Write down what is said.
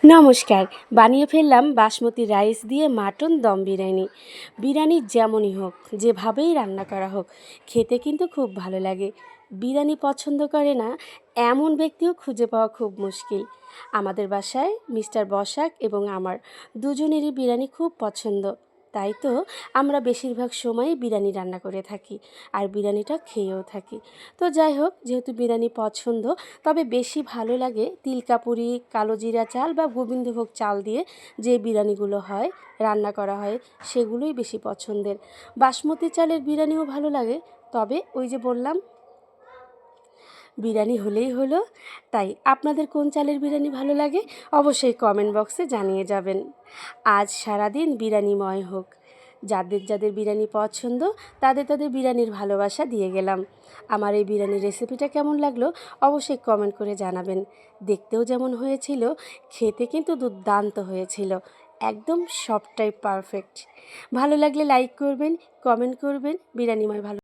নমস্কার। বানিয়ে ফেললাম বাসমতি রাইস দিয়ে মাটন দম বিরিয়ানি। বিরিয়ানি যেমনই হোক, যেভাবেই রান্না করা হোক, খেতে কিন্তু খুব ভালো লাগে। বিরিয়ানি পছন্দ করে না এমন ব্যক্তিও খুঁজে পাওয়া খুব মুশকিল। আমাদের বাসায় মিস্টার বসাক এবং আমার দুজনেরই বিরিয়ানি খুব পছন্দ। তাই তো আমরা বেশিরভাগ সময়ই বিরিয়ানি রান্না করে থাকি আর বিরিয়ানিটা খেয়েও থাকি। তো যাই হোক, যেহেতু বিরিয়ানি পছন্দ, তবে বেশি ভালো লাগে তিলকাপুরি, কালো জিরা চাল বা গোবিন্দভোগ চাল দিয়ে যে বিরিয়ানিগুলো হয়, রান্না করা হয়, সেগুলোই বেশি পছন্দের। বাসমতি চালের বিরিয়ানিও ভালো লাগে, তবে ওই যে বললাম, বিরিয়ানি হলেই হলো। তাই আপনাদের কোন চালের বিরিয়ানি ভালো লাগে অবশ্যই কমেন্ট বক্সে জানিয়ে যাবেন। আজ সারাদিন বিরিয়ানিময় হোক। যাদের যাদের বিরিয়ানি পছন্দ, তাদের তাদের বিরিয়ানির ভালোবাসা দিয়ে গেলাম। আমার এই বিরিয়ানির রেসিপিটা কেমন লাগলো অবশ্যই কমেন্ট করে জানাবেন। দেখতেও যেমন হয়েছিল, খেতে কিন্তু দুর্দান্ত হয়েছিল। একদম সবটাই পারফেক্ট। ভালো লাগলে লাইক করবেন, কমেন্ট করবেন। বিরিয়ানিময় ভালো